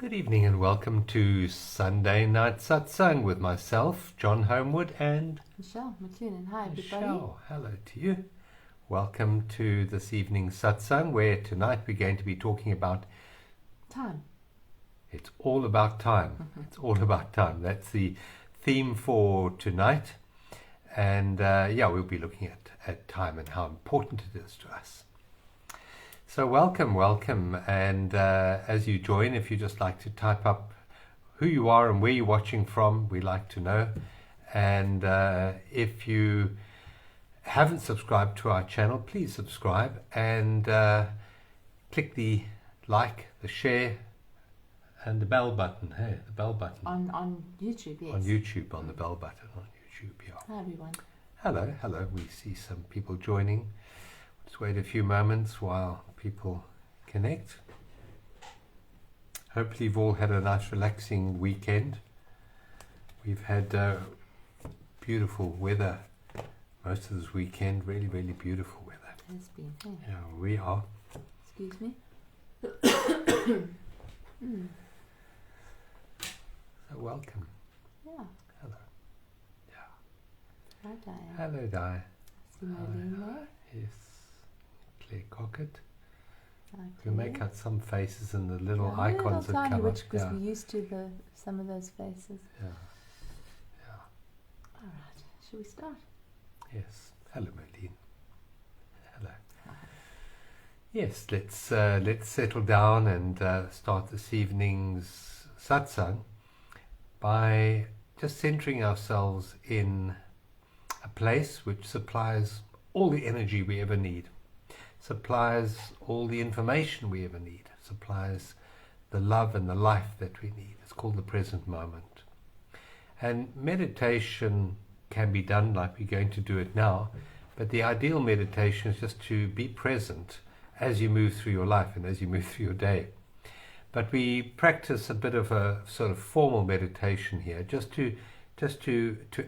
Good evening and welcome to Sunday Night Satsang with myself, John Homewood, and Michelle McLennan. Hi, everybody. Michelle. Hello to you. Welcome to this evening's Satsang, where tonight we're going to be talking about Time. It's all about time. It's all about time. That's the theme for tonight. And we'll be looking at time and how important it is to us. So welcome. And as you join, if you just like to type up who you are and where you're watching from, we like to know. And if you haven't subscribed to our channel, please subscribe and click the like, the share, and the bell button. Hey, the bell button. On YouTube, yes. On YouTube, on the bell button on YouTube, yeah. Hi, everyone. Hello. We see some people joining. Just wait a few moments while people connect. Hopefully you've all had a nice relaxing weekend. We've had beautiful weather most of this weekend. Really beautiful weather. It has been. Hey. Yeah, we are. Excuse me. So welcome. Yeah. Hello. Yeah. Hi, Diane. Hello, Di. See Marlene there? Yes. Claire Cockett. Hi, We'll Claire. make out some faces and the little Yeah, icons that tiny, come up. because we're used to some of those faces. Yeah. All right. Shall we start? Yes. Hello, Marlene. Hello. Yes, let's settle down and start this evening's satsang by just centering ourselves in a place which supplies all the energy we ever need, supplies all the information we ever need, supplies the love and the life that we need. It's called the present moment. And meditation can be done like we're going to do it now, but the ideal meditation is just to be present as you move through your life and as you move through your day. But we practice a bit of a sort of formal meditation here, just to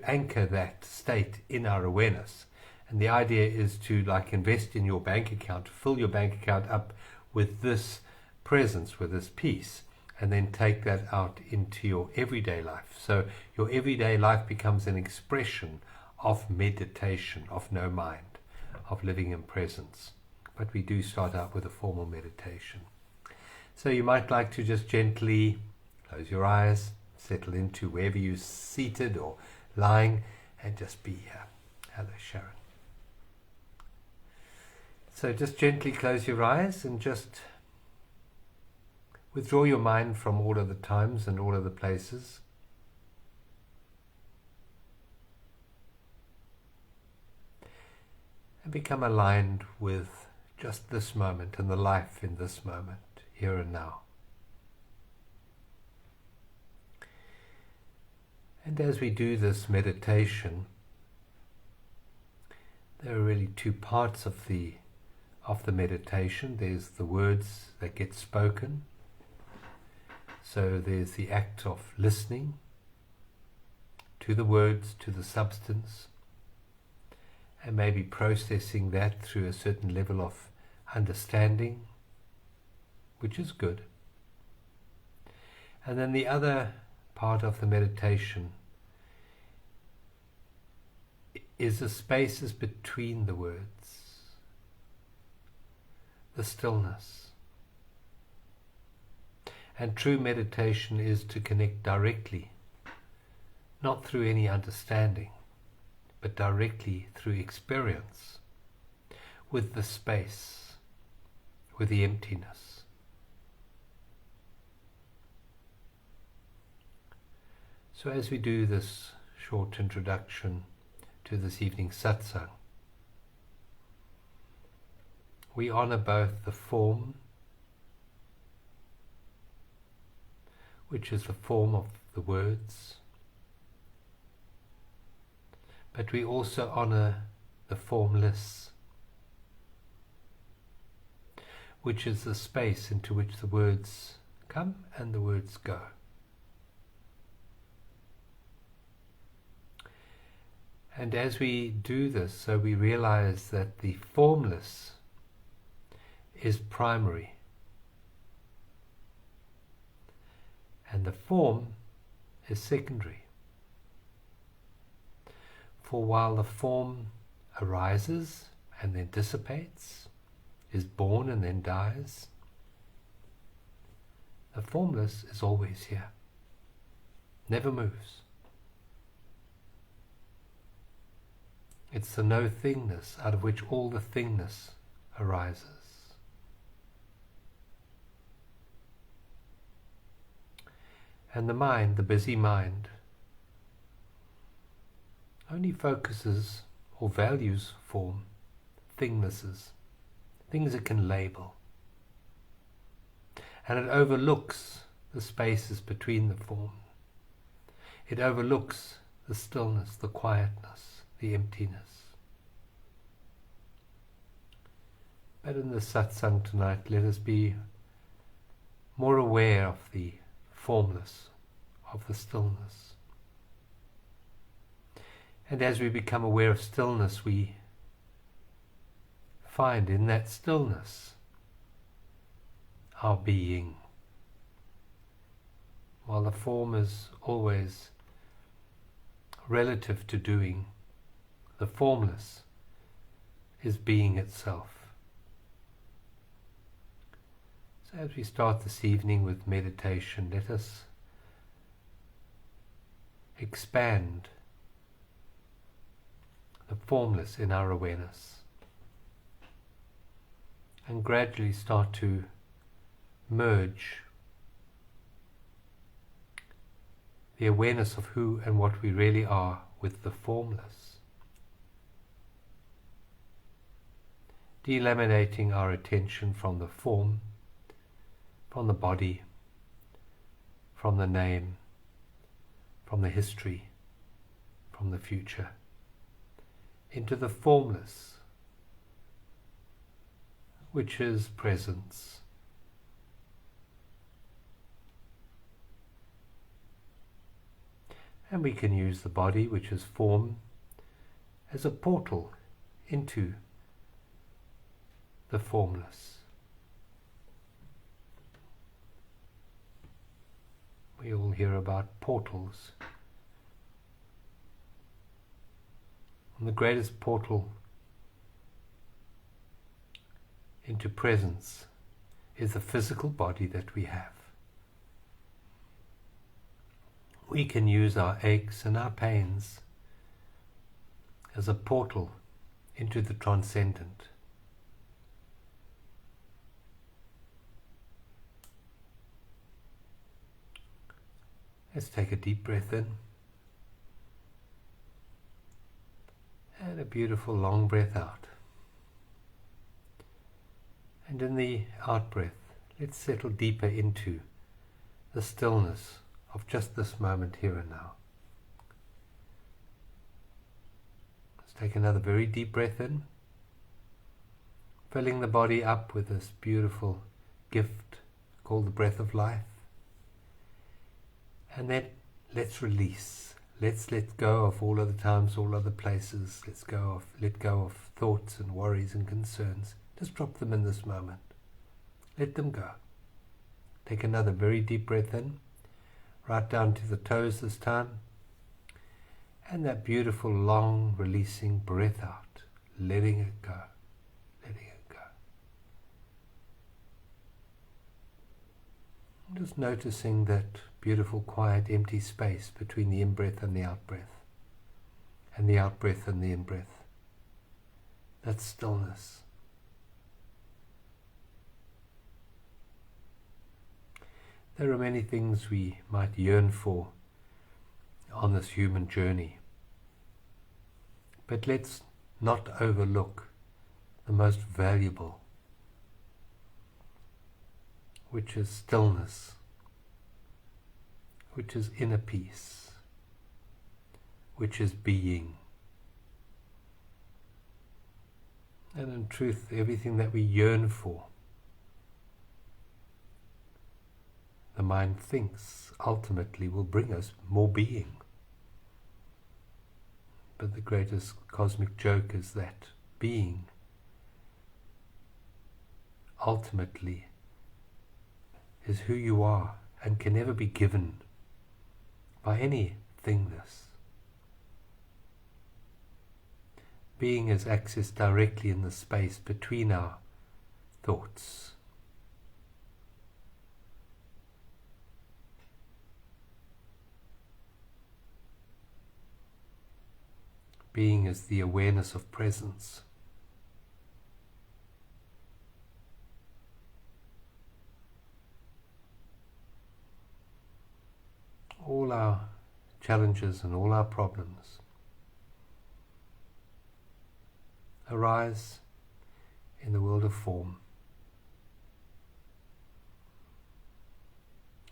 anchor that state in our awareness. And the idea is to like invest in your bank account, fill your bank account up with this presence, with this peace, and then take that out into your everyday life. So your everyday life becomes an expression of meditation, of no mind, of living in presence. But we do start out with a formal meditation. So you might like to just gently close your eyes, settle into wherever you're seated or lying, and just be here. Hello, Sharon. So just gently close your eyes and just withdraw your mind from all of the times and all of the places. And become aligned with just this moment and the life in this moment, here and now. And as we do this meditation, there are really two parts of the meditation. There's the words that get spoken. So there's the act of listening to the words, to the substance, and maybe processing that through a certain level of understanding, which is good. And then the other part of the meditation is the spaces between the words, the stillness. And true meditation is to connect directly, not through any understanding, but directly through experience, with the space, with the emptiness. So as we do this short introduction to this evening's satsang, we honor both the form, which is the form of the words, but we also honor the formless, which is the space into which the words come and the words go. And as we do this, so we realize that the formless is primary and the form is secondary. For while the form arises and then dissipates, is born and then dies, the formless is always here, never moves. It's the no-thingness out of which all the thingness arises. And the mind, the busy mind, only focuses or values form, thingnesses, things it can label. And it overlooks the spaces between the form. It overlooks the stillness, the quietness, the emptiness. But in the satsang tonight, let us be more aware of the formless, of the stillness. And as we become aware of stillness, we find in that stillness our being. While the form is always relative to doing, the formless is being itself. So as we start this evening with meditation, let us expand the formless in our awareness and gradually start to merge the awareness of who and what we really are with the formless, delaminating our attention from the form, from the body, from the name, from the history, from the future, into the formless, which is presence. And we can use the body, which is form, as a portal into the formless. We all hear about portals. And the greatest portal into presence is the physical body that we have. We can use our aches and our pains as a portal into the transcendent. Let's take a deep breath in and a beautiful long breath out. And in the out breath, let's settle deeper into the stillness of just this moment here and now. Let's take another very deep breath in, filling the body up with this beautiful gift called the breath of life. And then let's release. Let's let go of all other times, all other places. Let go of thoughts and worries and concerns. Just drop them in this moment. Let them go. Take another very deep breath in, right down to the toes this time. And that beautiful long releasing breath out, letting it go, letting it go. Just noticing that beautiful, quiet, empty space between the in-breath and the out-breath, and the out-breath and the in-breath. That stillness. There are many things we might yearn for on this human journey, but let's not overlook the most valuable, which is stillness, which is inner peace, which is being. And in truth, everything that we yearn for, the mind thinks ultimately will bring us more being. But the greatest cosmic joke is that being ultimately is who you are and can never be given by any thingness. Being is accessed directly in the space between our thoughts. Being is the awareness of presence. All our challenges and all our problems arise in the world of form,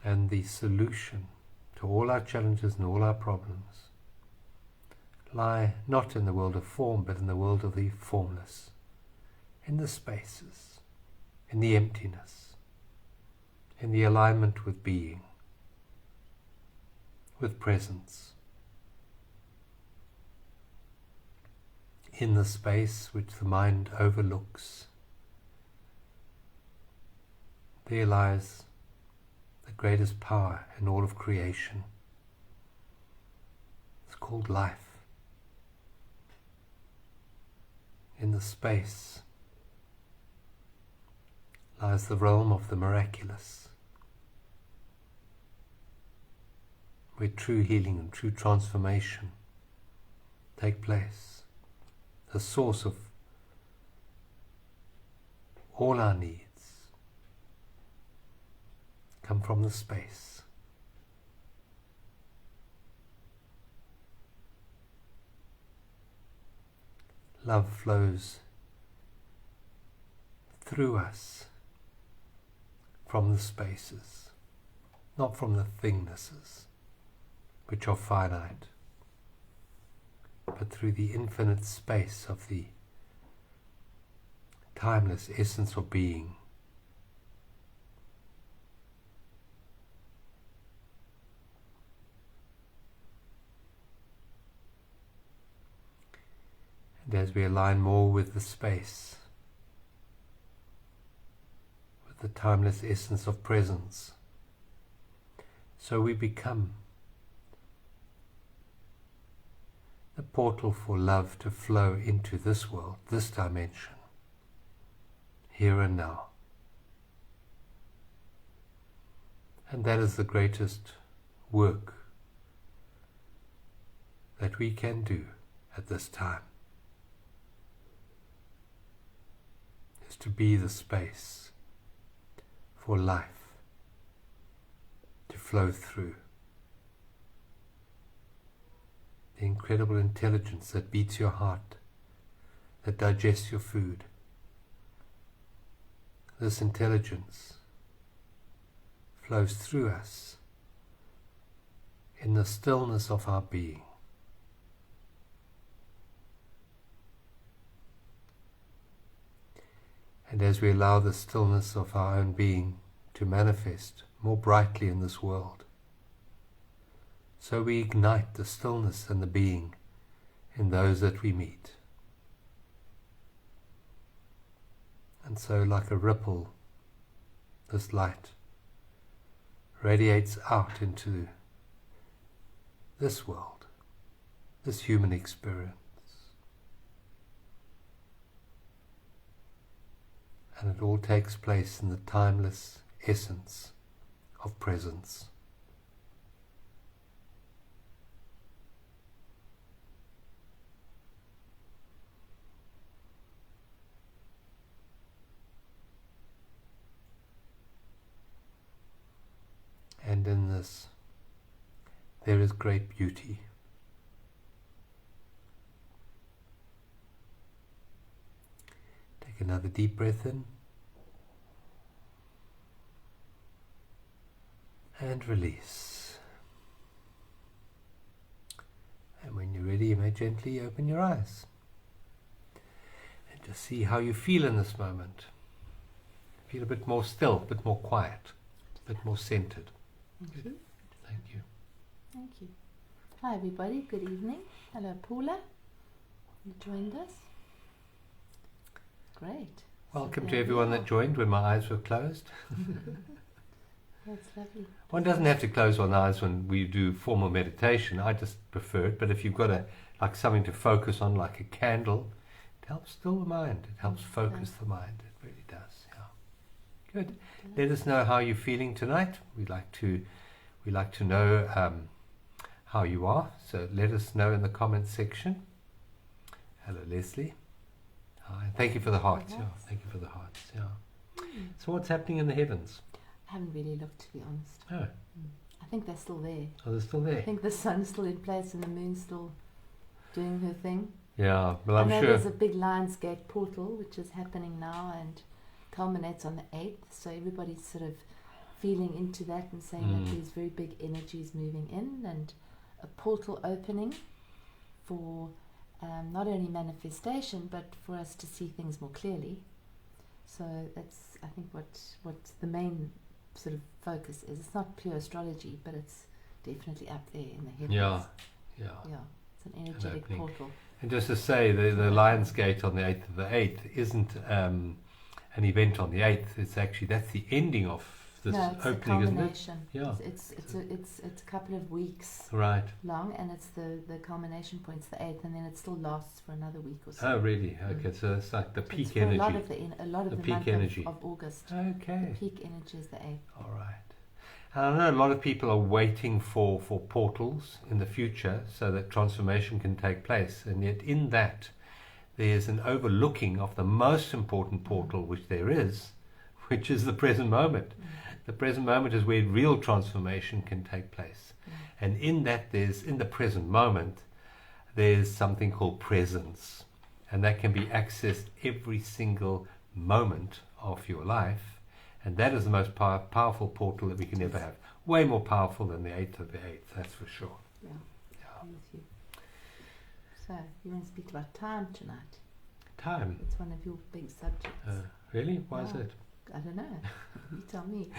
and the solution to all our challenges and all our problems lie not in the world of form, but in the world of the formless, in the spaces, in the emptiness, in the alignment with being, with presence, in the space which the mind overlooks. There lies the greatest power in all of creation. It's called life. In the space lies the realm of the miraculous, where true healing and true transformation take place. The source of all our needs come from the space. Love flows through us from the spaces, not from the thingnesses, which are finite, but through the infinite space of the timeless essence of being. And as we align more with the space, with the timeless essence of presence, so we become the portal for love to flow into this world, this dimension, here and now. And that is the greatest work that we can do at this time, is to be the space for life to flow through. The incredible intelligence that beats your heart, that digests your food. This intelligence flows through us in the stillness of our being. And as we allow the stillness of our own being to manifest more brightly in this world, so we ignite the stillness and the being in those that we meet. And so, like a ripple, this light radiates out into this world, this human experience. And it all takes place in the timeless essence of presence. And in this, there is great beauty. Take another deep breath in. And release. And when you're ready, you may gently open your eyes. And just see how you feel in this moment. Feel a bit more still, a bit more quiet, a bit more centered. Thank you. Thank you. Thank you. Hi everybody, good evening. Hello Paula, you joined us. Great. Welcome So to everyone that joined when my eyes were closed. That's lovely. One doesn't have to close one eyes when we do formal meditation. I just prefer it. But if you've got something to focus on, like a candle, it helps still the mind. It helps focus the mind. It really does. Yeah. Good. Let us know how you're feeling tonight. We like to know how you are. So let us know in the comments section. Hello, Leslie. Hi. Thank you for the hearts. Yeah. Thank you for the hearts. Yeah. So what's happening in the heavens? I haven't really looked, to be honest. Oh. I think they're still there. Oh, they're still there. I think the sun's still in place and the moon's still doing her thing. Yeah, well, I'm I know sure. there's a big Lionsgate portal which is happening now and culminates on the 8th. So everybody's sort of feeling into that and saying that there's very big energies moving in and a portal opening for not only manifestation but for us to see things more clearly. So that's, I think, what the main sort of focus is. It's not pure astrology, but it's definitely up there in the heavens. Yeah. It's an energetic portal. And just to say, the Lionsgate on the 8th of the 8th isn't an event on the 8th. It's actually, that's the ending of this opening, isn't it? Yeah. It's a couple of weeks long, and it's the culmination point's the 8th, and then it still lasts for another week or so. Oh, really? Okay, so it's like the peak energy. A energy. lot of the peak month energy of August. Okay. The peak energy is the 8th. All right. And I know a lot of people are waiting for portals in the future so that transformation can take place, and yet in that there's an overlooking of the most important portal which there is, which is the present moment. The present moment is where real transformation can take place. And in that, in the present moment, there's something called presence. And that can be accessed every single moment of your life. And that is the most powerful portal that we can ever have. Way more powerful than the 8th of the 8th, that's for sure. Yeah. With you. So, you want to speak about time tonight? Time? It's one of your big subjects. Really? Why is it? I don't know. You tell me.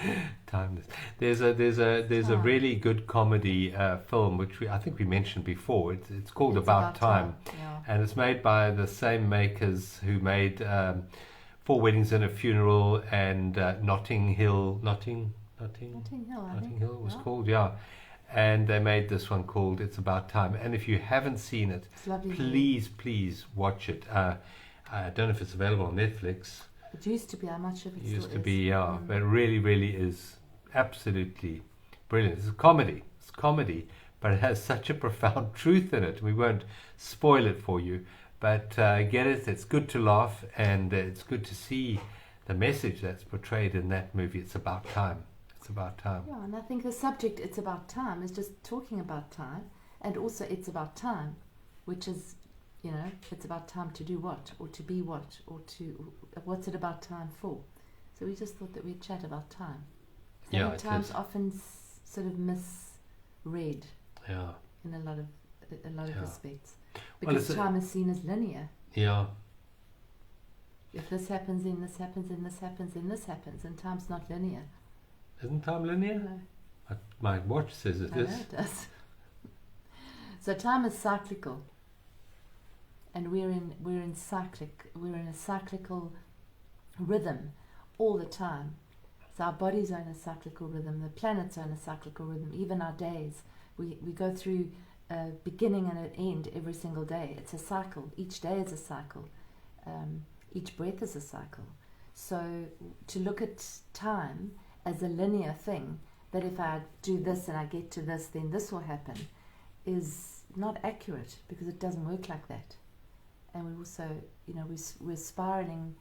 Timeless. There's a really good comedy film which I think we mentioned before. It's called About Time. Yeah. And it's made by the same makers who made Four Weddings and a Funeral and Notting Hill was called, yeah. And they made this one called It's About Time. And if you haven't seen it, please watch it. I don't know if it's available on Netflix. It used to be. I'm not sure if it used still to be, yeah. But it really is absolutely brilliant. It's comedy, but it has such a profound truth in it. We won't spoil it for you, but get it. It's good to laugh, and it's good to see the message that's portrayed in that movie. It's about time. It's about time. Yeah, and I think the subject, It's About Time, is just talking about time, and also it's about time, which is, it's about time to do what, or to be what, or to, what's it about time for? So we just thought that we'd chat about time. So time's often sort of misread in a lot of respects. Because time is seen as linear. Yeah. If this happens, then this happens, then this happens, then this happens, and time's not linear. Isn't time linear? No. My watch says it is. I know it does. So time is cyclical. And we're in a cyclical rhythm all the time. So our bodies are in a cyclical rhythm, the planets are in a cyclical rhythm, even our days. We go through a beginning and an end every single day. It's a cycle. Each day is a cycle. Each breath is a cycle. So to look at time as a linear thing, that if I do this and I get to this, then this will happen, is not accurate, because it doesn't work like that. And we also, we're spiraling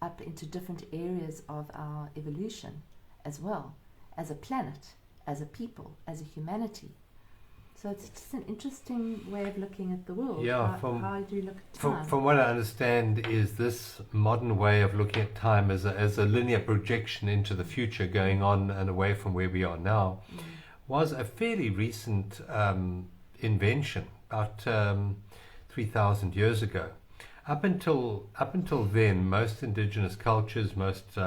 up into different areas of our evolution as well, as a planet, as a people, as a humanity. So it's just an interesting way of looking at the world. Yeah, how do you look at time? From what I understand, is this modern way of looking at time as a linear projection into the future, going on and away from where we are now, was a fairly recent invention, about 3,000 years ago. Up until then, most indigenous cultures, most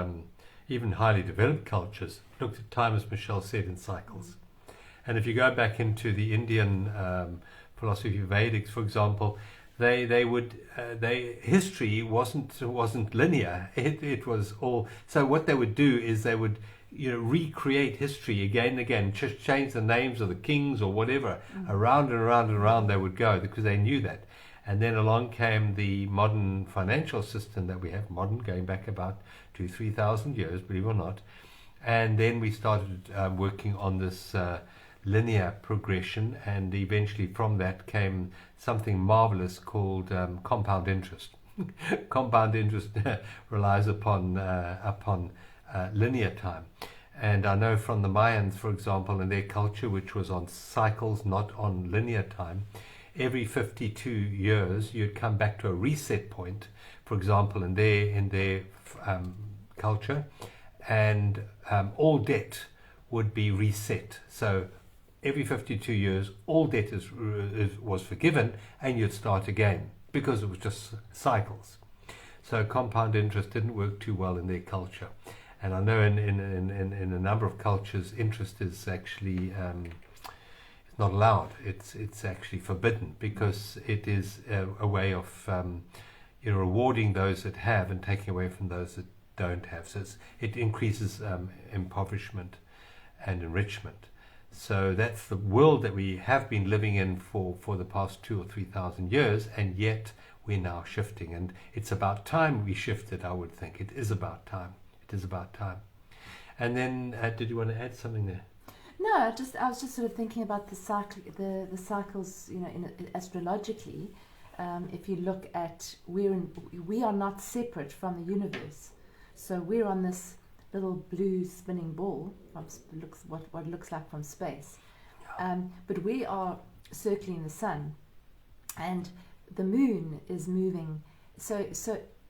even highly developed cultures, looked at time, as Michelle said, in cycles. And if you go back into the Indian philosophy of Vedics, for example, history wasn't linear. It was all. So what they would do is they would recreate history again and again, just change the names of the kings or whatever. Around and around and around they would go, because they knew that. And then along came the modern financial system that we have, modern, going back about 2,000-3,000 years, believe it or not. And then we started working on this linear progression, and eventually from that came something marvelous called compound interest. Compound interest relies upon linear time. And I know from the Mayans, for example, in their culture, which was on cycles, not on linear time, every 52 years you'd come back to a reset point, for example, in their culture, and all debt would be reset. So every 52 years, all debt was forgiven, and you'd start again, because it was just cycles. So compound interest didn't work too well in their culture. And I know in a number of cultures, interest is actually it's not allowed. It's actually forbidden, because it is a way of rewarding those that have and taking away from those that don't have. So it increases impoverishment and enrichment. So that's the world that we have been living in for the past 2,000 or 3,000 years, and yet we're now shifting. And it's about time we shifted, I would think. It is about time. It is about time. And then, did you want to add something there? No, I was just sort of thinking about the cycles, astrologically. If you look at, we are not separate from the universe. So we're on this little blue spinning ball, what looks like from space. But we are circling the sun, and the moon is moving. So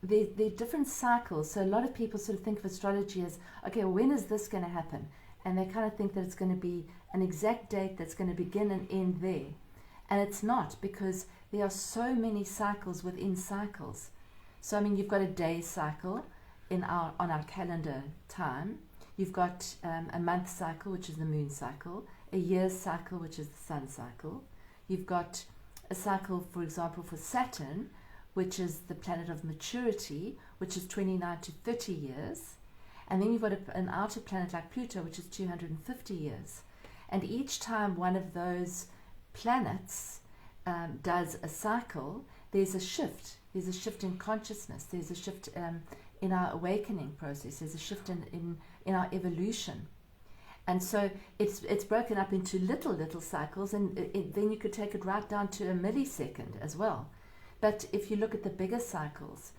there are different cycles. So a lot of people sort of think of astrology as, okay, well, when is this going to happen? And they kind of think that it's going to be an exact date that's going to begin and end there. And it's not, because there are so many cycles within cycles. So, I mean, you've got a day cycle on our calendar time. You've got a month cycle, which is the moon cycle, a year cycle, which is the sun cycle. You've got a cycle, for example, for Saturn, which is the planet of maturity, which is 29 to 30 years. And then you've got an outer planet like Pluto, which is 250 years. And each time one of those planets does a cycle, there's a shift. There's a shift in consciousness. There's a shift in our awakening process. There's a shift in our evolution. And so it's broken up into little cycles, and then you could take it right down to a millisecond as well. But if you look at the bigger cycles,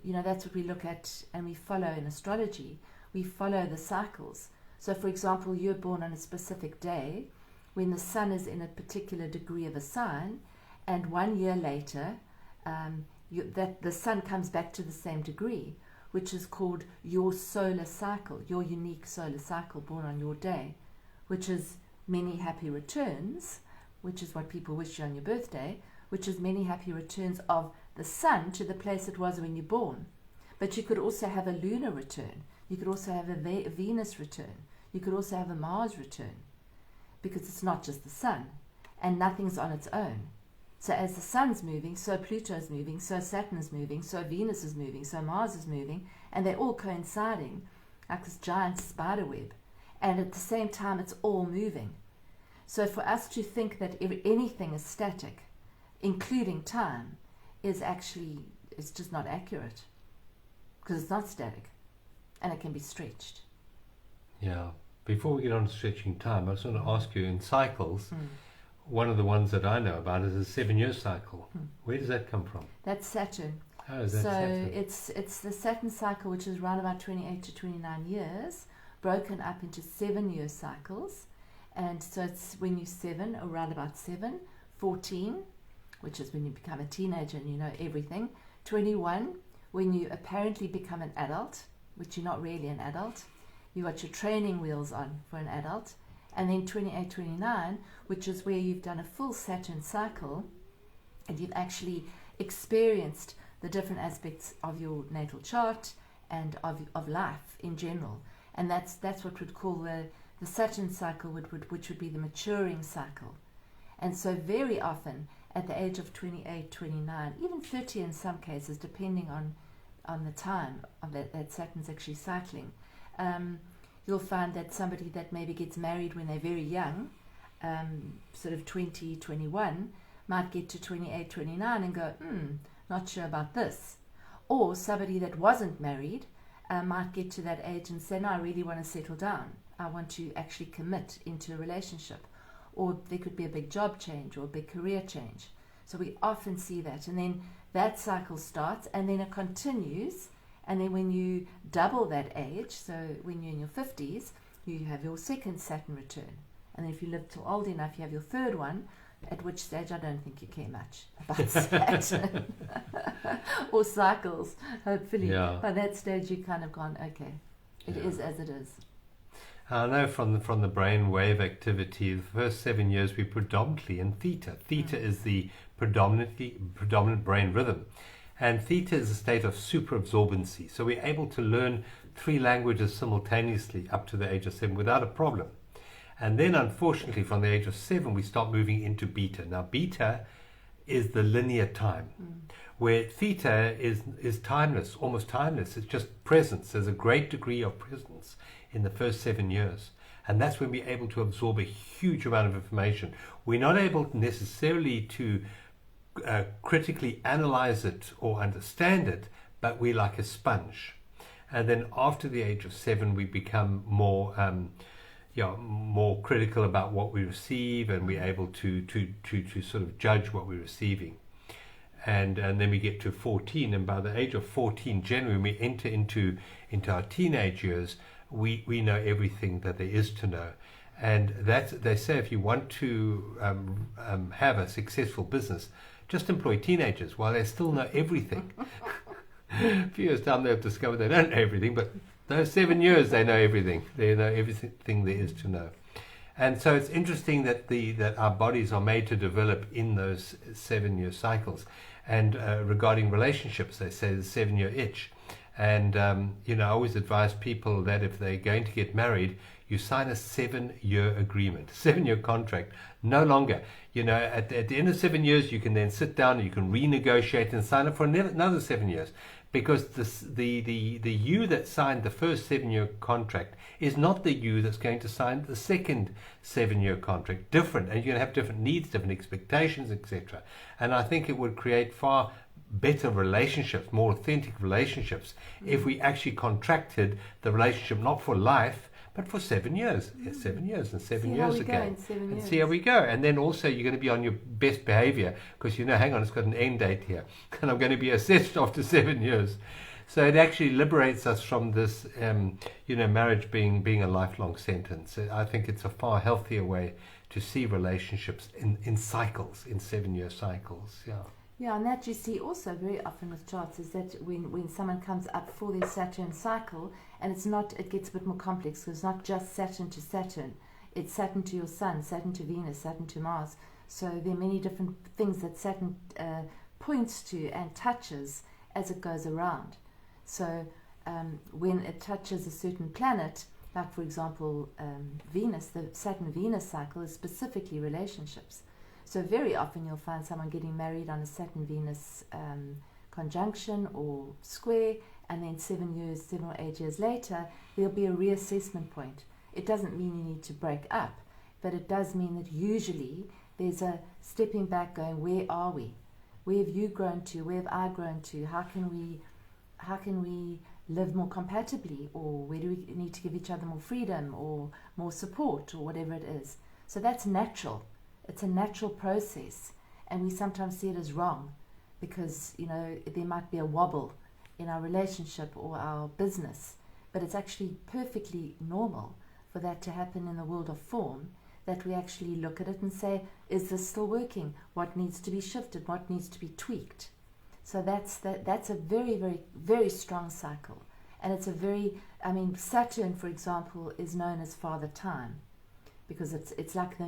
that's what we look at and we follow in astrology. We follow the cycles. So, for example, you're born on a specific day when the sun is in a particular degree of a sign, and 1 year later, that the sun comes back to the same degree, which is called your solar cycle, your unique solar cycle, born on your day, which is many happy returns, which is what people wish you on your birthday, which is many happy returns of the sun to the place it was when you're born. But you could also have a lunar return. You could also have a Venus return. You could also have a Mars return, because it's not just the sun, and nothing's on its own. So as the sun's moving, so Pluto's moving, so Saturn's moving, so Venus is moving, so Mars is moving, and they're all coinciding like this giant spider web. And at the same time, it's all moving. So for us to think that anything is static, including time, it's just not accurate, because it's not static, and it can be stretched. Yeah. Before we get on to stretching time, I just want to ask you, in cycles, one of the ones that I know about is a 7-year cycle. Where does that come from? That's Saturn. Oh, is that Saturn? It's the Saturn cycle, which is around about 28 to 29 years, broken up into 7-year cycles. And so it's when you're 7, around about 7, 14, which is when you become a teenager and you know everything, 21, when you apparently become an adult, which you're not really an adult. You got your training wheels on for an adult. And then 28, 29, which is where you've done a full Saturn cycle and you've actually experienced the different aspects of your natal chart and of life in general. And that's what we'd call the Saturn cycle, which would be the maturing cycle. And so very often at the age of 28, 29, even 30 in some cases, depending on the time of that Saturn's actually cycling, you'll find that somebody that maybe gets married when they're very young, sort of 20, 21, might get to 28, 29 and go, not sure about this. Or somebody that wasn't married might get to that age and say, no, I really want to settle down. I want to actually commit into a relationship. Or there could be a big job change or a big career change. So we often see that. And then that cycle starts and then it continues. And then when you double that age, so when you're in your 50s, you have your second Saturn return. And then if you live till old enough, you have your third one, at which stage I don't think you care much about Saturn or cycles, hopefully. Yeah. By that stage, you've kind of gone, okay, it is as it is. I know from the brain wave activity, the first 7 years we're predominantly in theta. Theta is the predominant brain rhythm. And theta is a state of superabsorbency. So we're able to learn 3 languages simultaneously up to the age of 7 without a problem. And then, unfortunately, from the age of 7, we start moving into beta. Now, beta is the linear time, where theta is timeless, almost timeless. It's just presence. There's a great degree of presence in the first 7 years. And that's when we're able to absorb a huge amount of information. We're not able necessarily to critically analyze it or understand it, but we're like a sponge. And then after the age of 7, we become more critical about what we receive, and we're able to sort of judge what we're receiving. And then we get to 14, and by the age of 14, generally, when we enter into our teenage years, we know everything that there is to know. And that, they say, if you want to have a successful business, just employ teenagers while they still know everything. A few years time, they've discovered they don't know everything, but those 7 years, they know everything. They know everything there is to know. And so it's interesting that that our bodies are made to develop in those 7-year cycles. And regarding relationships, they say the 7-year itch. And, I always advise people that if they're going to get married, you sign a 7-year agreement, 7-year contract, no longer. At the end of 7 years, you can then sit down and you can renegotiate and sign up for another 7 years. Because the you that signed the first 7-year contract is not the you that's going to sign the second 7-year contract. Different, and you're going to have different needs, different expectations, etc. And I think it would create far better relationships, more authentic relationships, if we actually contracted the relationship not for life, but for 7 years. Yeah, 7 years and 7 years again. And see how we go. And then also you're going to be on your best behavior because hang on, it's got an end date here. And I'm going to be assessed after 7 years. So it actually liberates us from this, marriage being a lifelong sentence. I think it's a far healthier way to see relationships in cycles, in 7-year cycles. Yeah. Yeah, and that you see also very often with charts is that when someone comes up for their Saturn cycle, and it gets a bit more complex because it's not just Saturn to Saturn, it's Saturn to your Sun, Saturn to Venus, Saturn to Mars. So there are many different things that Saturn points to and touches as it goes around. So when it touches a certain planet, like for example Venus, the Saturn-Venus cycle is specifically relationships. So very often you'll find someone getting married on a Saturn-Venus conjunction or square, and then 7 or 8 years later, there'll be a reassessment point. It doesn't mean you need to break up, but it does mean that usually there's a stepping back going, where are we? Where have you grown to? Where have I grown to? How can we live more compatibly? Or where do we need to give each other more freedom or more support or whatever it is? So that's natural. It's a natural process, and we sometimes see it as wrong because, there might be a wobble in our relationship or our business, but it's actually perfectly normal for that to happen in the world of form, that we actually look at it and say, is this still working? What needs to be shifted? What needs to be tweaked? So that's a very, very, very strong cycle. And it's Saturn, for example, is known as Father Time because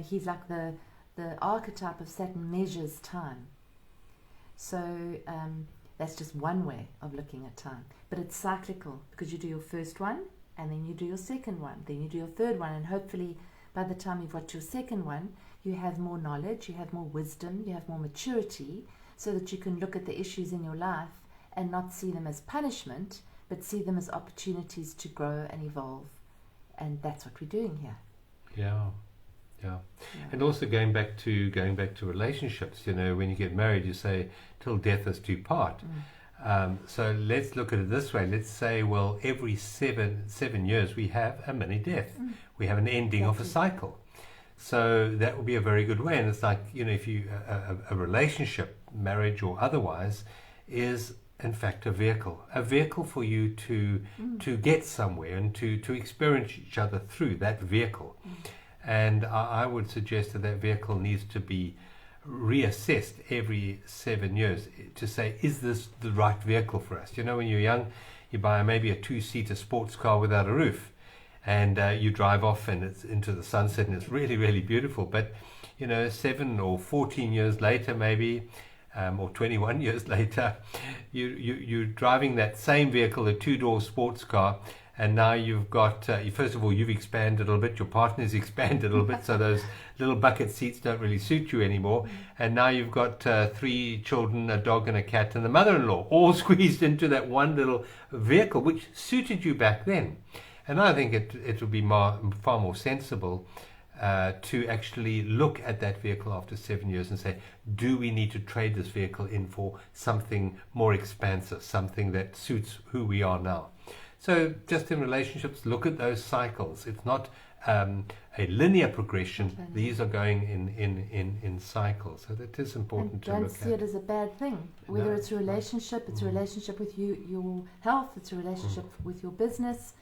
he's like the archetype of Saturn measures time. So that's just one way of looking at time. But it's cyclical because you do your first one and then you do your second one, then you do your third one, and hopefully by the time you've got your second one, you have more knowledge, you have more wisdom, you have more maturity, so that you can look at the issues in your life and not see them as punishment, but see them as opportunities to grow and evolve And that's what we're doing here. Yeah. And also going back to relationships, when you get married, you say, till death us do part. So let's look at it this way. Let's say, well, every seven years we have a mini death. We have an ending of a cycle. So that would be a very good way. And it's like, if you a relationship, marriage or otherwise, is in fact a vehicle for you to get somewhere and to experience each other through that vehicle. And I would suggest that vehicle needs to be reassessed every 7 years to say, is this the right vehicle for us? When you're young, you buy maybe a 2-seater sports car without a roof, and you drive off and it's into the sunset and it's really, really beautiful. But 7 or 14 years later, maybe, or 21 years later, you're driving that same vehicle, a 2-door sports car, and now you've got, first of all, you've expanded a little bit, your partner's expanded a little bit, so those little bucket seats don't really suit you anymore. And now you've got 3 children, a dog and a cat, and the mother-in-law, all squeezed into that one little vehicle, which suited you back then. And I think it would be far more sensible to actually look at that vehicle after 7 years and say, do we need to trade this vehicle in for something more expansive, something that suits who we are now? So just in relationships, look at those cycles. It's not a linear progression. These are going in cycles. So that is important to look at. Don't see it as a bad thing. Whether it's a relationship, it's a relationship with your health, it's a relationship with your business.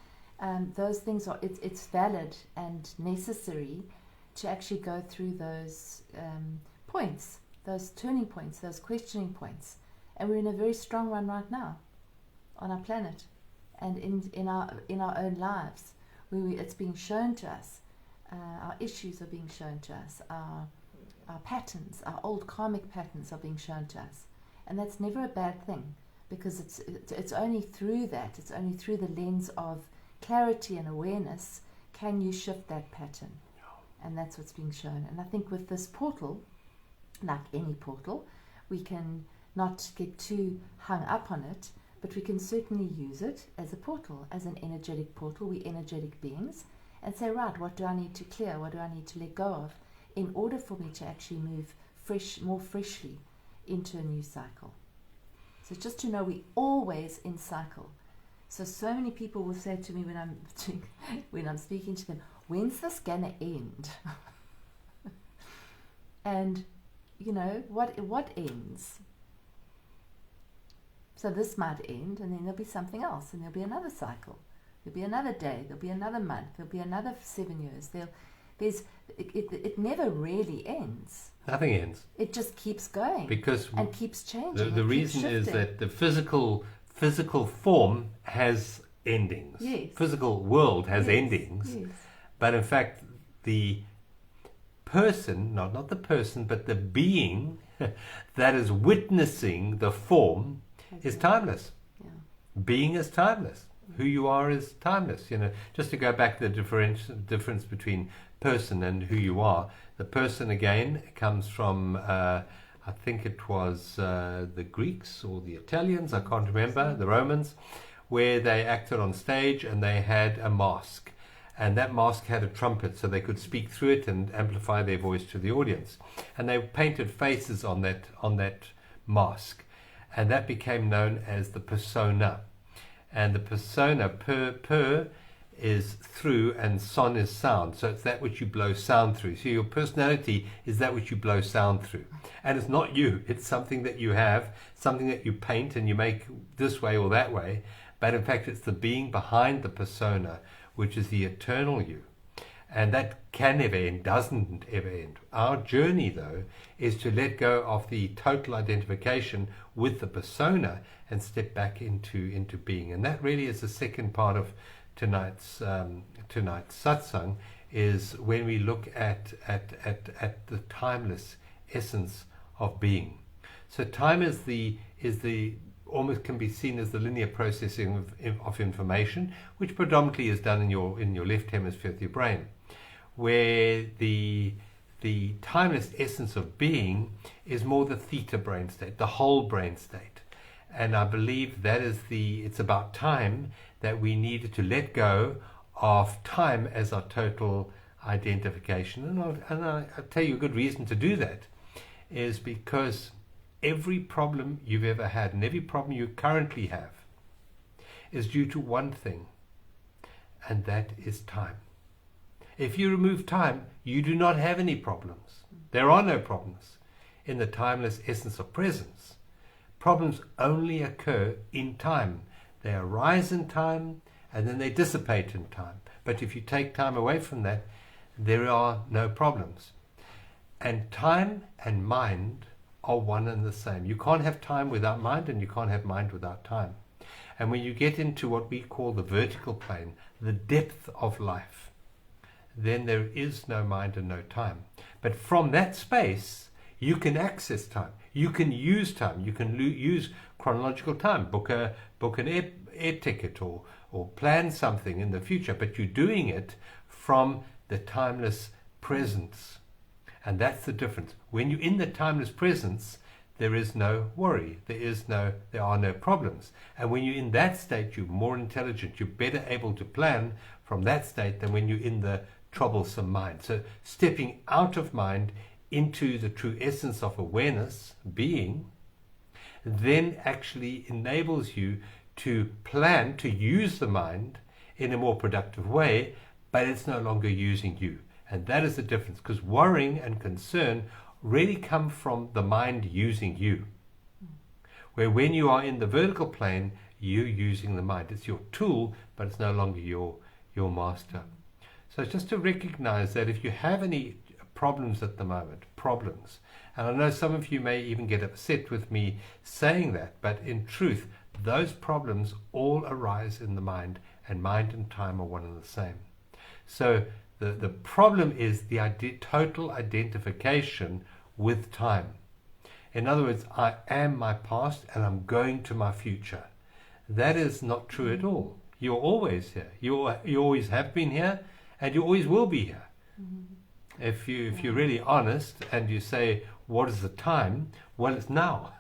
Those things it's valid and necessary to actually go through those points, those turning points, those questioning points. And we're in a very strong one right now on our planet. And in our own lives, it's being shown to us, our issues are being shown to us, our patterns, our old karmic patterns are being shown to us, and that's never a bad thing, because it's only through that, it's only through the lens of clarity and awareness can you shift that pattern, and that's what's being shown. And I think with this portal, like any portal, we can not get too hung up on it. But we can certainly use it as a portal, as an energetic portal. We're energetic beings. And say, right, what do I need to clear? What do I need to let go of in order for me to actually move more freshly into a new cycle? So just to know we're always in cycle. So many people will say to me when I'm speaking to them, when's this going to end? And, what ends? So this might end, and then there'll be something else, and there'll be another cycle. There'll be another day. There'll be another month. There'll be another 7 years. It never really ends. Nothing ends. It just keeps going and keeps changing. The reason is that the physical form has endings. Yes. Physical world has endings. Yes. But in fact, the person, not the person, but the being that is witnessing the form is timeless. Yeah. Being is timeless. Who you are is timeless. Just to go back to the difference between person and who you are. The person, again, comes from, I think it was the Greeks or the Italians, I can't remember, the Romans, where they acted on stage and they had a mask. And that mask had a trumpet, so they could speak through it and amplify their voice to the audience. And they painted faces on that mask. And that became known as the persona. And the persona, per is through and son is sound. So it's that which you blow sound through. So your personality is that which you blow sound through. And it's not you. It's something that you have, something that you paint and you make this way or that way. But in fact, it's the being behind the persona, which is the eternal you. And that can never end, doesn't ever end. Our journey, though, is to let go of the total identification with the persona and step back into being. And that really is the second part of tonight's satsang, is when we look at the timeless essence of being. So time is the almost can be seen as the linear processing of information, which predominantly is done in your left hemisphere of your brain, where the timeless essence of being is more the theta brain state, the whole brain state. And I believe that is it's about time that we needed to let go of time as our total identification. And I'll tell you a good reason to do that is because every problem you've ever had and every problem you currently have is due to one thing, and that is time. If you remove time, you do not have any problems. There are no problems in the timeless essence of presence. Problems only occur in time. They arise in time and then they dissipate in time. But if you take time away from that, there are no problems. And time and mind are one and the same. You can't have time without mind, and you can't have mind without time. And when you get into what we call the vertical plane, the depth of life, then there is no mind and no time. But from that space, you can access time. You can use time. You can use chronological time, book an air ticket or plan something in the future, but you're doing it from the timeless presence. And that's the difference. When you're in the timeless presence, there is no worry. There are no problems. And when you're in that state, you're more intelligent. You're better able to plan from that state than when you're in the troublesome mind. So stepping out of mind into the true essence of awareness, being, then actually enables you to plan, to use the mind in a more productive way, but it's no longer using you. And that is the difference, because worrying and concern really come from the mind using you. Where when you are in the vertical plane, you're using the mind. It's your tool, but it's no longer your master. So just to recognize that if you have any problems at the moment, and I know some of you may even get upset with me saying that, but in truth, those problems all arise in the mind, and mind and time are one and the same. So the problem is the total identification with time. In other words, I am my past and I'm going to my future. That is not true at all. You're always here. You always have been here, and you always will be here. Mm-hmm. If you're really honest and you say, what is the time? Well, it's now.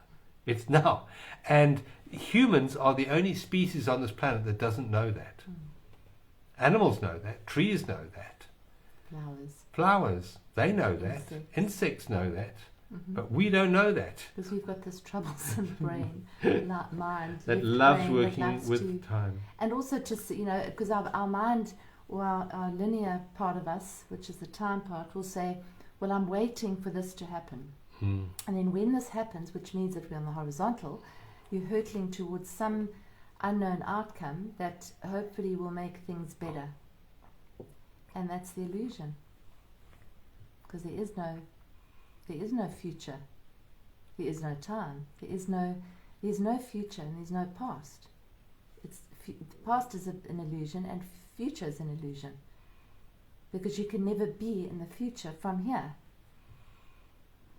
It's now. And humans are the only species on this planet that doesn't know that. Animals know that. Trees know that. Flowers, they know that. Insects know that. Mm-hmm. But we don't know that. Because we've got this troublesome brain, mind. That loves working with time. And also just, because our mind, or our linear part of us, which is the time part, will say, well, I'm waiting for this to happen. And then when this happens, which means that we're on the horizontal, you're hurtling towards some unknown outcome that hopefully will make things better. And that's the illusion. Because there is no future. There is no time. There's no future and there's no past. The past is an illusion and future is an illusion. Because you can never be in the future from here.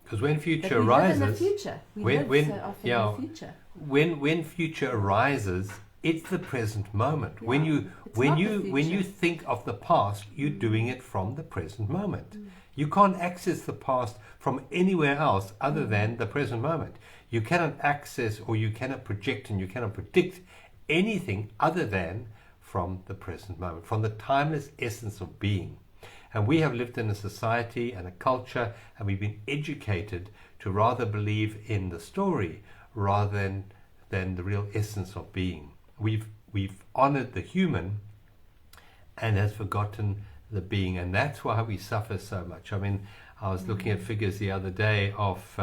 Because when future arises, live in the future. We live so often in the future. When future arises, it's the present moment. Yeah, when you think of the past, you're doing it from the present moment. You can't access the past from anywhere else other than the present moment. You cannot access, or you cannot project, and you cannot predict anything other than from the present moment, from the timeless essence of being. And we have lived in a society and a culture, and we've been educated to rather believe in the story rather than the real essence of being. We've honored the human and has forgotten the being, and that's why we suffer so much. I mean, I was looking at figures the other day of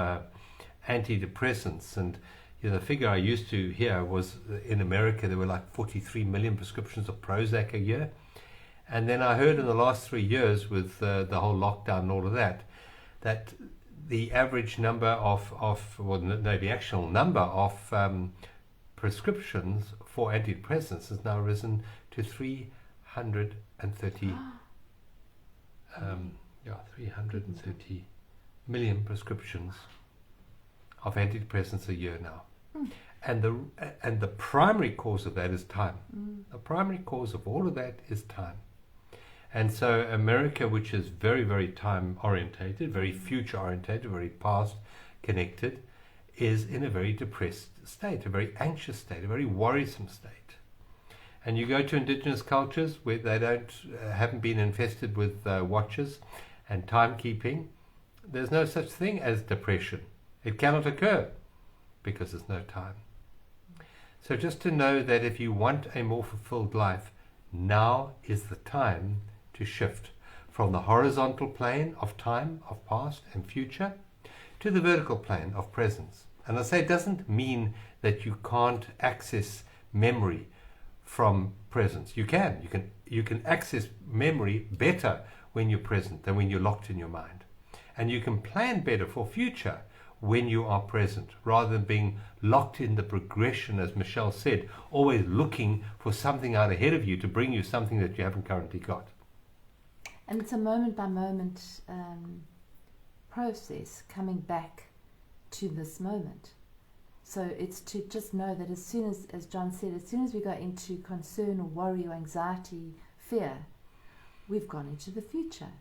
antidepressants, and the figure I used to hear was in America there were like 43 million prescriptions of Prozac a year. And then I heard in the last 3 years with the whole lockdown and all of that the average number the actual number of prescriptions for antidepressants has now risen to 330 million prescriptions of antidepressants a year now. And the primary cause of that is time. The primary cause of all of that is time. And so America, which is very, very time orientated, very future orientated, very past connected, is in a very depressed state, a very anxious state, a very worrisome state. And you go to indigenous cultures where they haven't been infested with watches and timekeeping. There's no such thing as depression. It cannot occur because there's no time. So just to know that if you want a more fulfilled life, now is the time to shift from the horizontal plane of time, of past and future, to the vertical plane of presence. And I say it doesn't mean that you can't access memory from presence. You can access memory better when you're present than when you're locked in your mind. And you can plan better for future when you are present, rather than being locked in the progression, as Michelle said, always looking for something out ahead of you to bring you something that you haven't currently got. And it's a moment by moment process coming back to this moment. So it's to just know that as soon as John said, as soon as we go into concern or worry or anxiety, fear, we've gone into the future.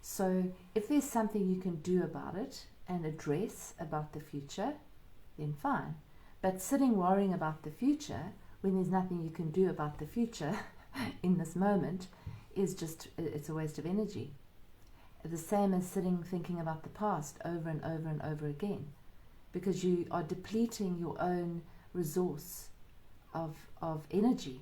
So if there's something you can do about it and address about the future, then fine. But sitting worrying about the future when there's nothing you can do about the future in this moment is just, it's a waste of energy. The same as sitting thinking about the past over and over and over again, because you are depleting your own resource of energy.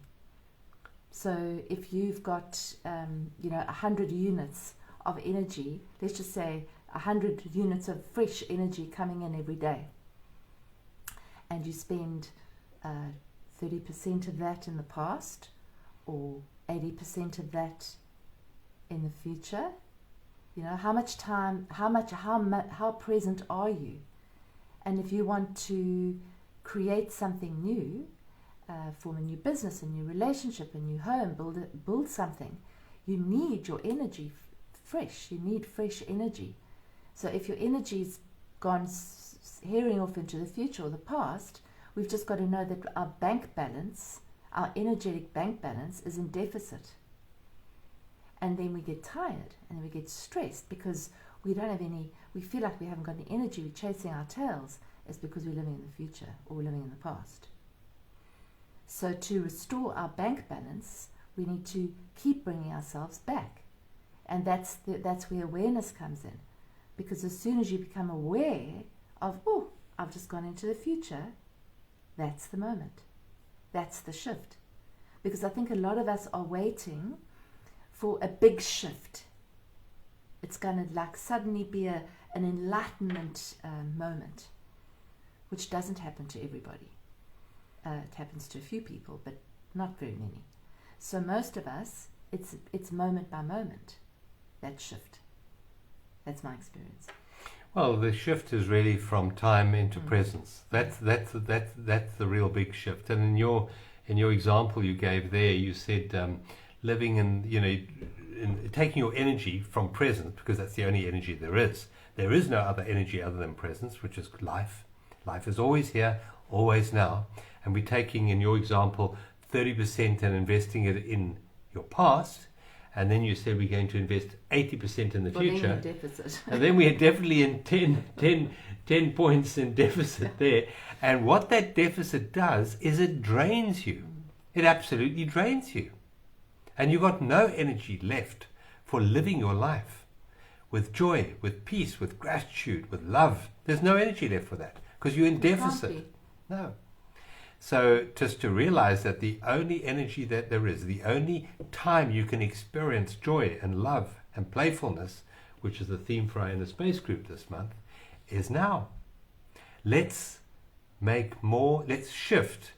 So if you've got 100 units of energy, let's just say 100 units of fresh energy coming in every day, and you spend 30% of that in the past or 80% of that in the future, how much time, how present are you? And if you want to create something new, form a new business, a new relationship, a new home, build something, you need your energy fresh. You need fresh energy. So if your energy's gone hearing off into the future or the past, we've just got to know that our bank balance, our energetic bank balance, is in deficit. And then we get tired and then we get stressed because we don't have any, we feel like we haven't got any energy, we're chasing our tails. It's because we're living in the future or we're living in the past. So to restore our bank balance, we need to keep bringing ourselves back. And that's where awareness comes in. Because as soon as you become aware of, oh, I've just gone into the future, that's the moment. That's the shift. Because I think a lot of us are waiting for a big shift. It's going to like suddenly be an enlightenment moment, which doesn't happen to everybody. It happens to a few people, but not very many. So most of us, it's moment by moment, that shift. That's my experience. Well, the shift is really from time into presence. That's the real big shift. And in your example you gave there, you said living in taking your energy from presence, because that's the only energy there is. There is no other energy other than presence, which is life. Life is always here, always now. And we're taking, in your example, 30% and investing it in your past. And then you said we're going to invest 80% in the future. Then we're in deficit. And then we're definitely in 10 points in deficit there. And what that deficit does is it drains you. It absolutely drains you. And you've got no energy left for living your life with joy, with peace, with gratitude, with love. There's no energy left for that because you're in deficit. No. So just to realize that the only energy that there is, the only time you can experience joy and love and playfulness, which is the theme for our Inner Space group this month, is now. Let's shift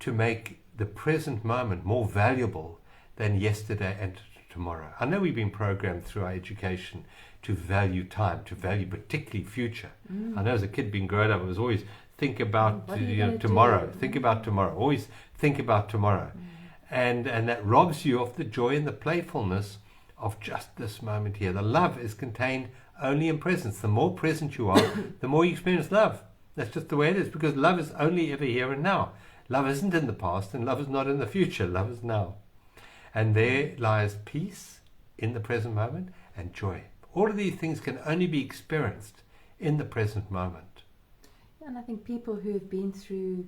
to make the present moment more valuable than yesterday and tomorrow. I know we've been programmed through our education to value time, to value particularly future. I know as a kid being grown up, it was always think about tomorrow. Think about tomorrow. Always think about tomorrow. And that robs you of the joy and the playfulness of just this moment here. The love is contained only in presence. The more present you are, the more you experience love. That's just the way it is, because love is only ever here and now. Love isn't in the past and love is not in the future. Love is now. And there lies peace in the present moment and joy. All of these things can only be experienced in the present moment. And I think people who have been through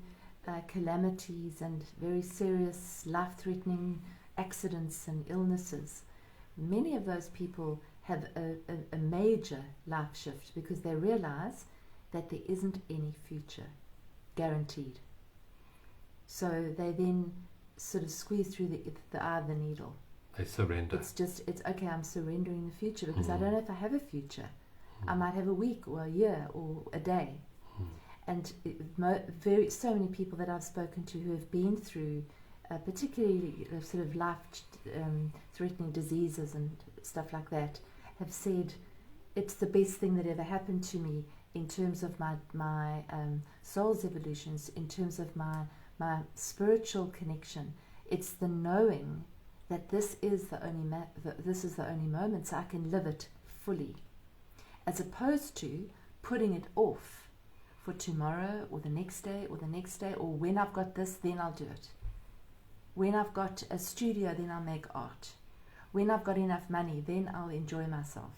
calamities and very serious life-threatening accidents and illnesses, many of those people have a major life shift because they realize that there isn't any future guaranteed. So they then sort of squeeze through the eye of the needle. They surrender. It's okay, I'm surrendering the future because I don't know if I have a future. I might have a week or a year or a day. And so many people that I've spoken to who have been through particularly sort of life-threatening diseases and stuff like that have said it's the best thing that ever happened to me in terms of my soul's evolutions, in terms of my spiritual connection. It's the knowing that this is the only moment, so I can live it fully, as opposed to putting it off for tomorrow or the next day or the next day, or when I've got this, then I'll do it. When I've got a studio, then I'll make art. When I've got enough money, then I'll enjoy myself.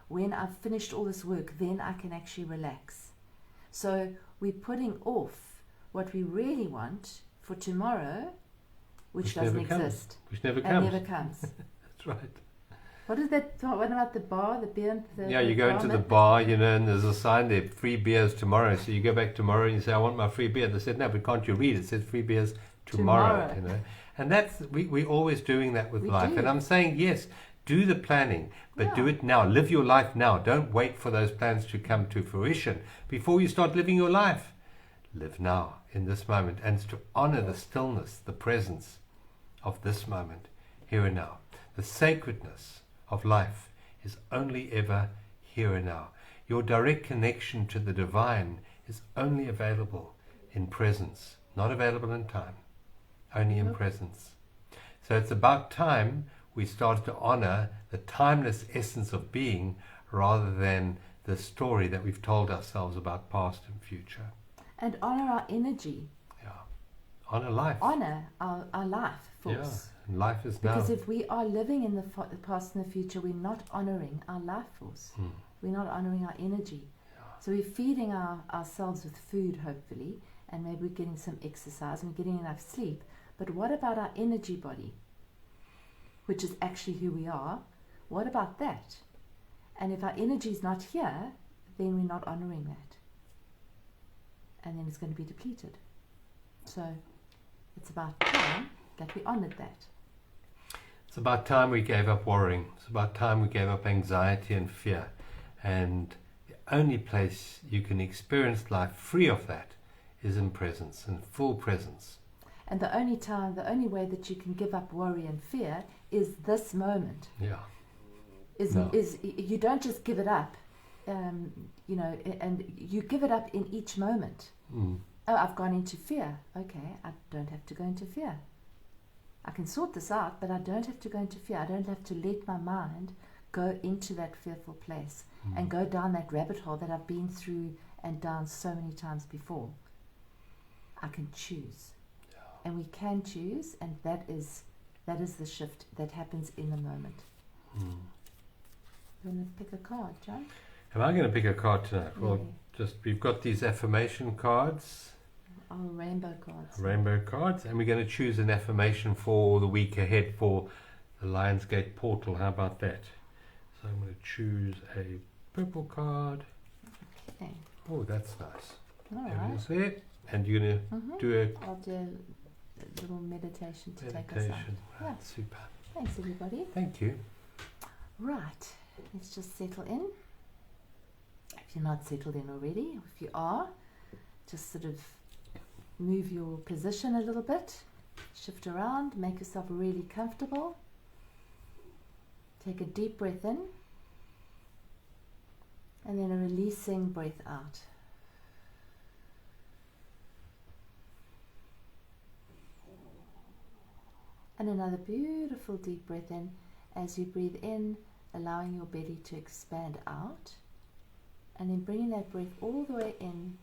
When I've finished all this work, then I can actually relax. So we're putting off what we really want for tomorrow, which doesn't exist. Which never comes. And never comes. That's right. What is that? What about the bar, the beer? You go into the bar, and there's a sign there, free beers tomorrow. So you go back tomorrow and you say, I want my free beer. They said, no, but can't you read? It says free beers tomorrow. And that's, we're always doing that with life. And I'm saying, yes, do the planning, but do it now. Live your life now. Don't wait for those plans to come to fruition before you start living your life. Live now, in this moment, and to honor the stillness, the presence of this moment, here and now. The sacredness of life is only ever here and now. Your direct connection to the divine is only available in presence, not available in time, only in presence. So it's about time we start to honor the timeless essence of being rather than the story that we've told ourselves about past and future. And honor our energy. Yeah. Honor life. Honor our life force. Yeah. And life is now. Because if we are living in the past and the future, we're not honoring our life force. We're not honoring our energy. Yeah. So we're feeding ourselves with food, hopefully, and maybe we're getting some exercise and we're getting enough sleep. But what about our energy body, which is actually who we are? What about that? And if our energy is not here, then we're not honoring that. And then it's going to be depleted. So it's about time that we honored that. It's about time we gave up worrying. It's about time we gave up anxiety and fear. And the only place you can experience life free of that is in presence, in full presence. And the only way that you can give up worry and fear is this moment. Yeah. Is you don't just give it up, and you give it up in each moment. Oh, I've gone into fear. Okay, I don't have to go into fear. I can sort this out, but I don't have to go into fear. I don't have to let my mind go into that fearful place and go down that rabbit hole that I've been through and down so many times before. I can choose. And we can choose, and that is the shift that happens in the moment. You want to pick a card, John? Am I going to pick a card tonight? Well, we've got these affirmation cards. Oh, rainbow cards. Rainbow cards, and we're going to choose an affirmation for the week ahead for the Lionsgate portal. How about that? So I'm going to choose a purple card. Okay. Oh, that's nice. All there right. it is there. And you're going to do I'll do a little meditation to take us out. Right, super. Thanks, everybody. Thank you. Right. Let's just settle in. If you're not settled in already, if you are, just sort of move your position a little bit, shift around, make yourself really comfortable. Take a deep breath in, and then a releasing breath out. And another beautiful deep breath in. As you breathe in, allowing your belly to expand out, and then bringing that breath all the way in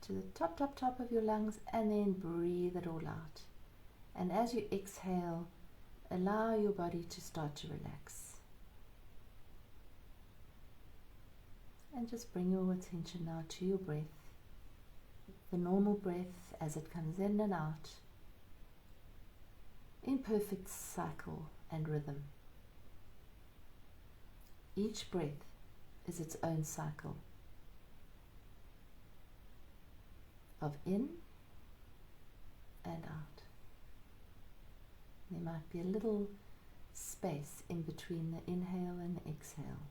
to the top of your lungs, and then breathe it all out. And as you exhale, allow your body to start to relax. And just bring your attention now to your breath. the normal breath as it comes in and out in perfect cycle and rhythm. Each breath is its own cycle of in and out. There might be a little space in between the inhale and the exhale.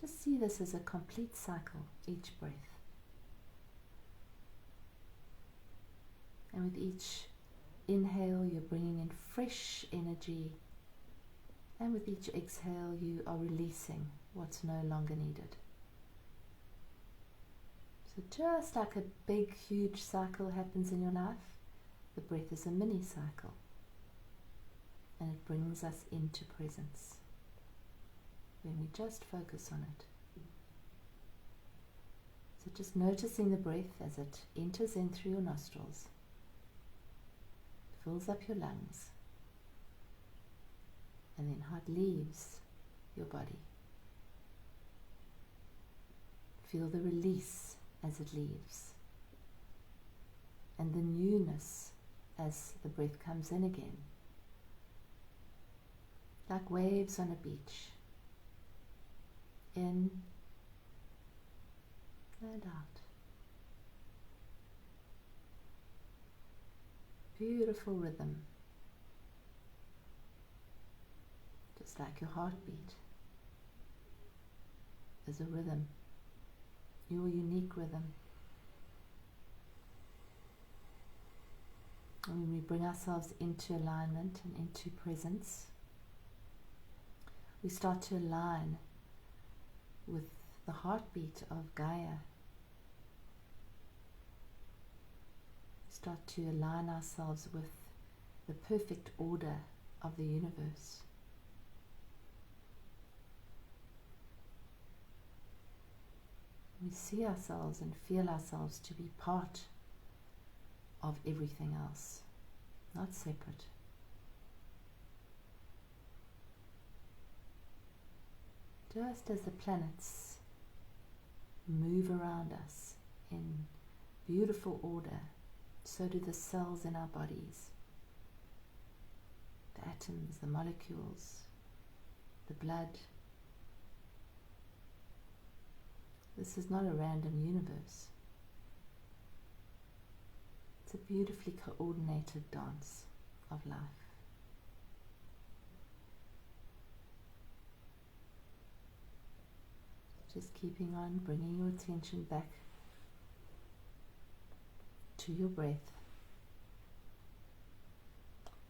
Just see this as a complete cycle, each breath. And with each inhale, you're bringing in fresh energy, and with each exhale, you are releasing what's no longer needed. So just like a big, huge cycle happens in your life, the breath is a mini cycle, and it brings us into presence when we just focus on it. So just noticing the breath as it enters in through your nostrils, fills up your lungs, and then how it leaves your body. Feel the release as it leaves, and the newness as the breath comes in again, like waves on a beach, in and out. Beautiful rhythm, just like your heartbeat is a rhythm, your unique rhythm. And when we bring ourselves into alignment and into presence, we start to align with the heartbeat of Gaia. Start to align ourselves with the perfect order of the universe. We see ourselves and feel ourselves to be part of everything else, not separate. Just as the planets move around us in beautiful order, so do the cells in our bodies, the atoms, the molecules, the blood. This is not a random universe. It's a beautifully coordinated dance of life. Just keeping on, bringing your attention back to your breath,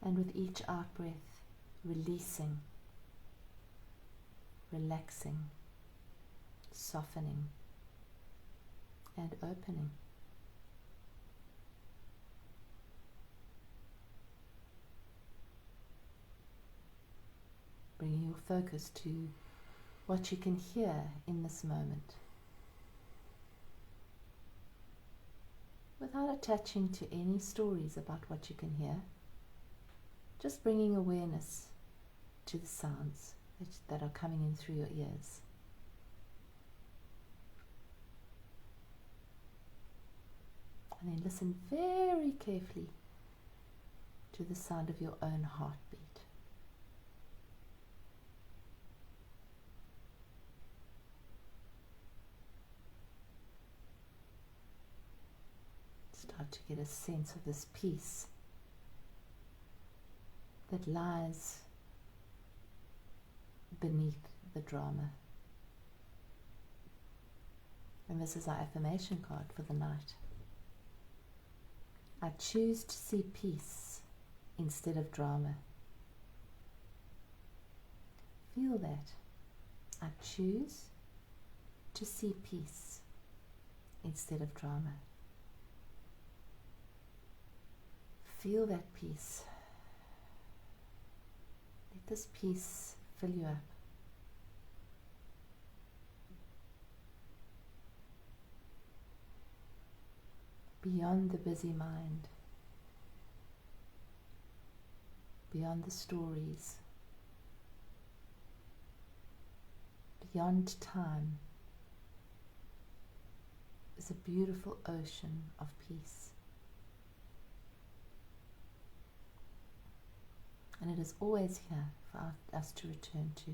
and with each out breath, releasing, relaxing, softening, and opening. Bringing your focus to what you can hear in this moment, without attaching to any stories about what you can hear, just bringing awareness to the sounds that are coming in through your ears. And then listen very carefully to the sound of your own heartbeat. Start to get a sense of this peace that lies beneath the drama. And this is our affirmation card for the night. I choose to see peace instead of drama. Feel that. I choose to see peace instead of drama. Feel that peace. Let this peace fill you up. Beyond the busy mind, beyond the stories, beyond time, is a beautiful ocean of peace. And it is always here for us to return to.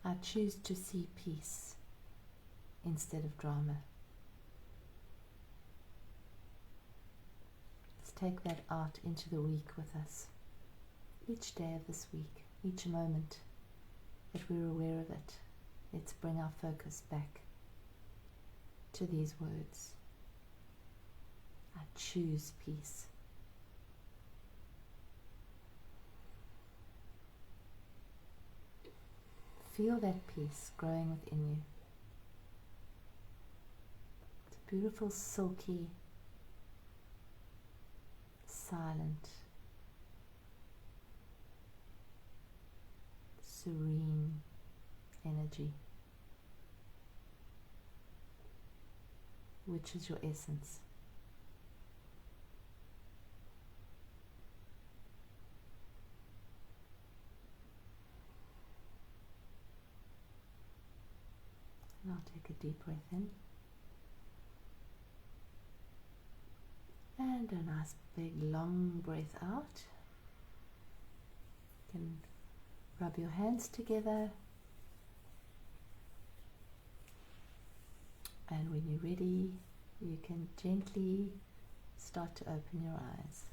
I choose to see peace instead of drama. Let's take that out into the week with us. Each day of this week, each moment that we're aware of it, let's bring our focus back to these words. I choose peace. Feel that peace growing within you. It's a beautiful, silky, silent, serene energy, which is your essence. And I'll take a deep breath in. And a nice big long breath out. You can rub your hands together. And when you're ready, you can gently start to open your eyes.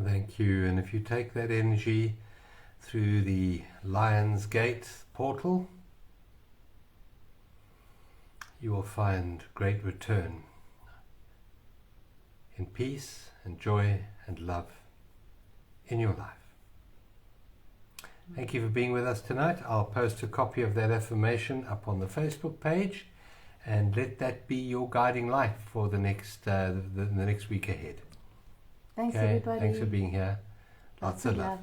Thank you. And if you take that energy through the Lion's Gate portal, you will find great return in peace and joy and love in your life. Thank you for being with us tonight. I'll post a copy of that affirmation up on the Facebook page, and let that be your guiding light for the next the next week ahead. Thanks, everybody. Thanks for being here. Lots of love.